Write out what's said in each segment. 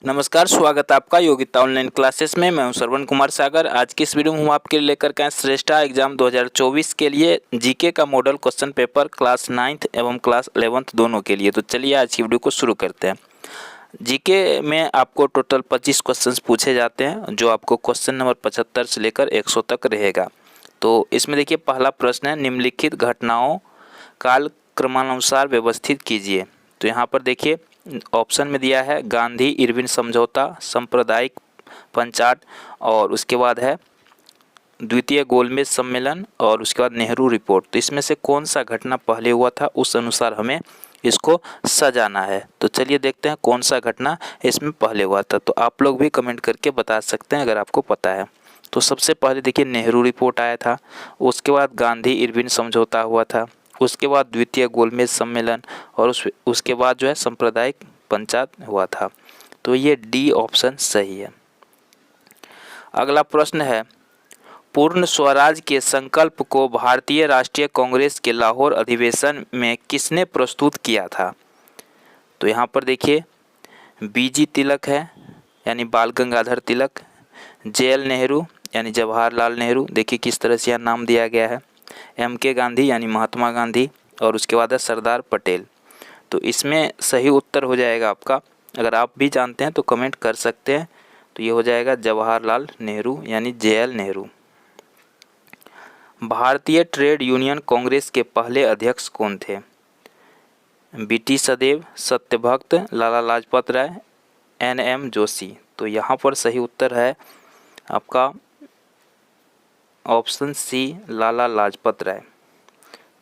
नमस्कार, स्वागत है आपका योग्यता ऑनलाइन क्लासेस में। मैं हूं श्रवण कुमार सागर। आज की इस वीडियो में हम आपके लिए लेकर के आए श्रेष्ठा एग्जाम 2024 के लिए जीके का model question paper class 9th एवं क्लास 11th दोनों के लिए। तो चलिए आज की वीडियो को शुरू करते हैं। जीके में आपको टोटल 25 क्वेश्चंस पूछे जाते हैं, जो आपको क्वेश्चन नंबर 75 से लेकर 100 तक रहेगा। तो इसमें देखिए, पहला प्रश्न है, निम्नलिखित घटनाओं काल क्रमानुसार व्यवस्थित कीजिए। तो यहाँ पर देखिए ऑप्शन में दिया है गांधी इरविन समझौता, सांप्रदायिक पंचाट, और उसके बाद है द्वितीय गोलमेज सम्मेलन, और उसके बाद नेहरू रिपोर्ट। तो इसमें से कौन सा घटना पहले हुआ था, उस अनुसार हमें इसको सजाना है। तो चलिए देखते हैं कौन सा घटना इसमें पहले हुआ था। तो आप लोग भी कमेंट करके बता सकते हैं अगर आपको पता है। तो सबसे पहले देखिए नेहरू रिपोर्ट आया था, उसके बाद गांधी इरविन समझौता हुआ था, उसके बाद द्वितीय गोलमेज सम्मेलन, और उसके बाद जो है सांप्रदायिक पंचायत हुआ था। तो ये डी ऑप्शन सही है। अगला प्रश्न है, पूर्ण स्वराज के संकल्प को भारतीय राष्ट्रीय कांग्रेस के लाहौर अधिवेशन में किसने प्रस्तुत किया था? तो यहाँ पर देखिए बीजी तिलक है, यानी बाल गंगाधर तिलक, जेएल नेहरू यानी जवाहरलाल नेहरू, देखिए किस तरह से यहाँ नाम दिया गया है, एमके गांधी यानी महात्मा गांधी, और उसके बाद है सरदार पटेल। तो इसमें सही उत्तर हो जाएगा आपका, अगर आप भी जानते हैं तो कमेंट कर सकते हैं। तो ये हो जाएगा जवाहरलाल नेहरू यानी जेएल नेहरू। भारतीय ट्रेड यूनियन कांग्रेस के पहले अध्यक्ष कौन थे? बीटी सदेव, सत्यभक्त, लाला लाजपत राय, एनएम जोशी। तो यहाँ पर सही उत्तर है आपका ऑप्शन सी, लाला लाजपत राय।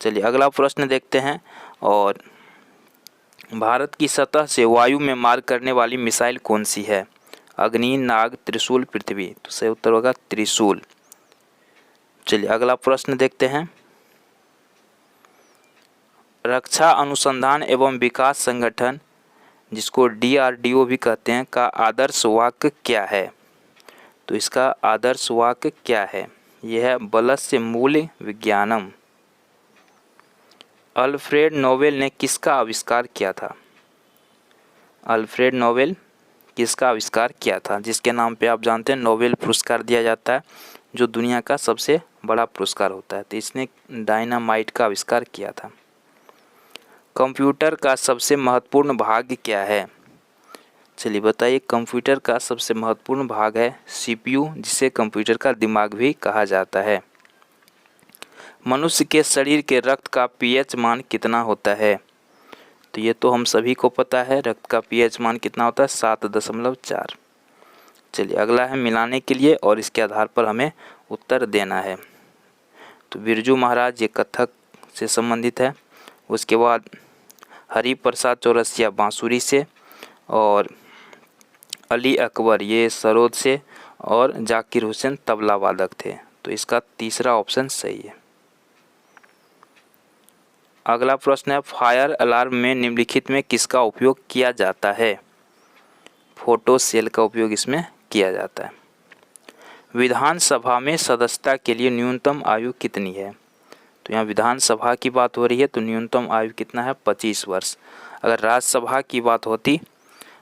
चलिए अगला प्रश्न देखते हैं। और भारत की सतह से वायु में मार करने वाली मिसाइल कौन सी है? अग्नि, नाग, त्रिशूल, पृथ्वी। तो सही उत्तर होगा त्रिशूल। चलिए अगला प्रश्न देखते हैं। रक्षा अनुसंधान एवं विकास संगठन, जिसको डीआरडीओ भी कहते हैं, का आदर्श वाक्य क्या है? तो इसका आदर्श वाक्य क्या है? यह है बलस्य मूल्य विज्ञानम। अल्फ्रेड नोबेल ने किसका आविष्कार किया था? अल्फ्रेड नोबेल किसका आविष्कार किया था, जिसके नाम पे आप जानते हैं नोबेल पुरस्कार दिया जाता है, जो दुनिया का सबसे बड़ा पुरस्कार होता है। तो इसने डायनामाइट का आविष्कार किया था। कंप्यूटर का सबसे महत्वपूर्ण भाग क्या है? चलिए बताइए, कंप्यूटर का सबसे महत्वपूर्ण भाग है सीपीयू, जिसे कंप्यूटर का दिमाग भी कहा जाता है। मनुष्य के शरीर के रक्त का पीएच मान कितना होता है? तो ये तो हम सभी को पता है, रक्त का पीएच मान कितना होता है? 7.4। चलिए अगला है मिलाने के लिए, और इसके आधार पर हमें उत्तर देना है। तो बिरजू महाराज ये कथक से संबंधित है, उसके बाद हरि प्रसाद चौरसिया बांसुरी से, और अली अकबर ये सरोद से, और जाकिर हुसैन तबला वादक थे। तो इसका तीसरा ऑप्शन सही है। अगला प्रश्न है, फायर अलार्म में निम्नलिखित में किसका उपयोग किया जाता है? फोटो सेल का उपयोग इसमें किया जाता है। विधानसभा में सदस्यता के लिए न्यूनतम आयु कितनी है? तो यहाँ विधानसभा की बात हो रही है, तो न्यूनतम आयु कितना है? 25 वर्ष। अगर राज्यसभा की बात होती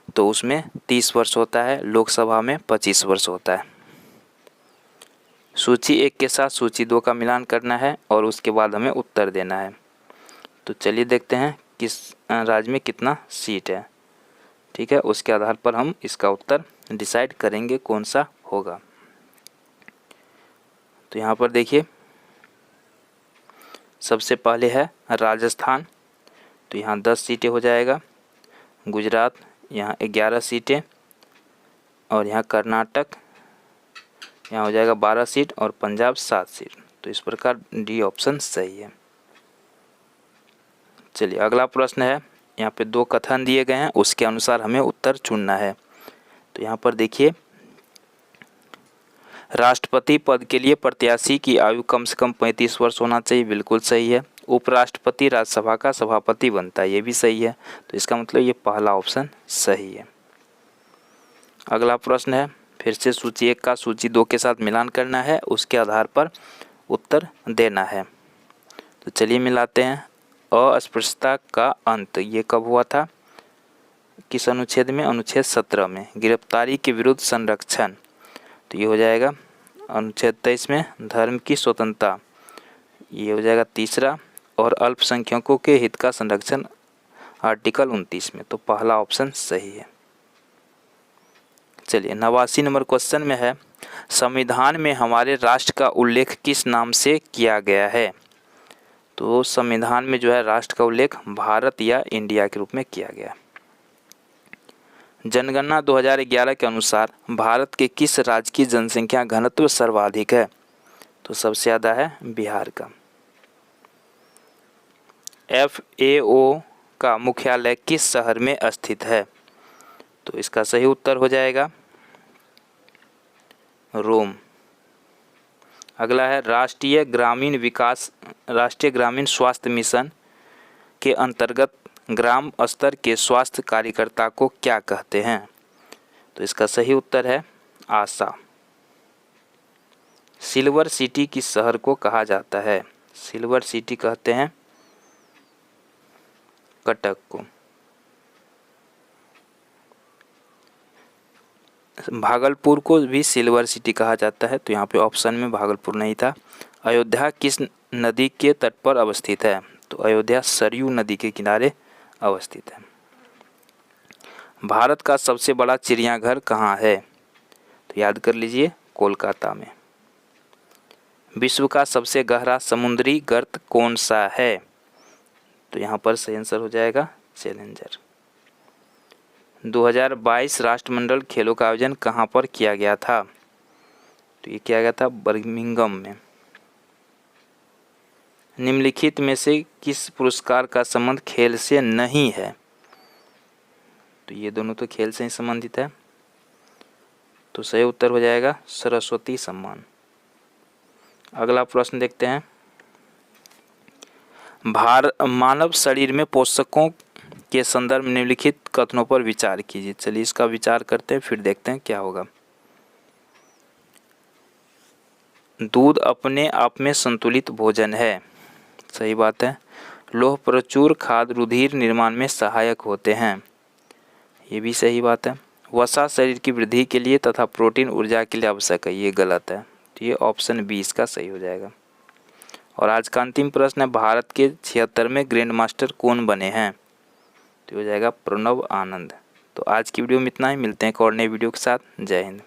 तो उसमें 30 वर्ष होता है, लोकसभा में 25 वर्ष होता है। सूची 1 के साथ सूची 2 का मिलान करना है, और उसके बाद हमें उत्तर देना है। तो चलिए देखते हैं किस राज्य में कितना सीट है। ठीक है, उसके आधार पर हम इसका उत्तर डिसाइड करेंगे कौन सा होगा। तो यहाँ पर देखिए सबसे पहले है राजस्थान, तो यहाँ 10 सीटें हो जाएगा। गुजरात यहाँ 11 सीटें, और यहाँ कर्नाटक यहाँ हो जाएगा 12 सीट, और पंजाब 7 सीट। तो इस प्रकार डी ऑप्शन सही है। चलिए अगला प्रश्न है, यहाँ पे 2 कथन दिए गए हैं, उसके अनुसार हमें उत्तर चुनना है। तो यहाँ पर देखिए, राष्ट्रपति पद के लिए प्रत्याशी की आयु कम से कम 35 वर्ष होना चाहिए, बिल्कुल सही है। उपराष्ट्रपति राज्यसभा का सभापति बनता है, ये भी सही है। तो इसका मतलब ये पहला ऑप्शन सही है। अगला प्रश्न है, फिर से सूची 1 का सूची 2 के साथ मिलान करना है, उसके आधार पर उत्तर देना है। तो चलिए मिलाते हैं। अस्पृश्यता का अंत ये कब हुआ था? किस अनुच्छेद में? अनुच्छेद 17 में। गिरफ्तारी के विरुद्ध संरक्षण, तो ये हो जाएगा अनुच्छेद 23 में। धर्म की स्वतंत्रता, ये हो जाएगा तीसरा। और अल्पसंख्यकों के हित का संरक्षण आर्टिकल 29 में। तो पहला ऑप्शन सही है। चलिए 89 नंबर क्वेश्चन में है, संविधान में हमारे राष्ट्र का उल्लेख किस नाम से किया गया है? तो संविधान में जो है राष्ट्र का उल्लेख भारत या इंडिया के रूप में किया गया। जनगणना 2011 के अनुसार भारत के किस राज्य की जनसंख्या घनत्व सर्वाधिक है? तो सबसे ज़्यादा है बिहार का। FAO का मुख्यालय किस शहर में स्थित है? तो इसका सही उत्तर हो जाएगा रोम। अगला है, राष्ट्रीय ग्रामीण स्वास्थ्य मिशन के अंतर्गत ग्राम स्तर के स्वास्थ्य कार्यकर्ता को क्या कहते हैं? तो इसका सही उत्तर है आशा। सिल्वर सिटी किस शहर को कहा जाता है? सिल्वर सिटी कहते हैं कटक को। भागलपुर को भी सिल्वर सिटी कहा जाता है, तो यहाँ पे ऑप्शन में भागलपुर नहीं था। अयोध्या किस नदी के तट पर अवस्थित है? तो अयोध्या सरयू नदी के किनारे अवस्थित है। भारत का सबसे बड़ा चिड़ियाघर कहाँ है? तो याद कर लीजिए कोलकाता में। विश्व का सबसे गहरा समुद्री गर्त कौन सा है? तो यहाँ पर सही आंसर हो जाएगा चैलेंजर। 2022 राष्ट्रमंडल खेलों का आयोजन कहाँ पर किया गया था? तो ये किया गया था बर्मिंघम में। निम्नलिखित में से किस पुरस्कार का संबंध खेल से नहीं है? तो ये दोनों तो खेल से ही संबंधित है, तो सही उत्तर हो जाएगा सरस्वती सम्मान। अगला प्रश्न देखते हैं, मानव शरीर में पोषकों के संदर्भ में निम्नलिखित कथनों पर विचार कीजिए। चलिए इसका विचार करते हैं, फिर देखते हैं क्या होगा। दूध अपने आप में संतुलित भोजन है, सही बात है। लौह प्रचुर खाद्य रुधिर निर्माण में सहायक होते हैं, ये भी सही बात है। वसा शरीर की वृद्धि के लिए तथा प्रोटीन ऊर्जा के लिए आवश्यक है, ये गलत है। तो ये ऑप्शन 20 का सही हो जाएगा। और आज का अंतिम प्रश्न है, भारत के 76वें ग्रैंड मास्टर कौन बने हैं? तो हो जाएगा प्रणव आनंद। तो आज की वीडियो में इतना ही, मिलते हैं एक और नई वीडियो के साथ। जय हिंद।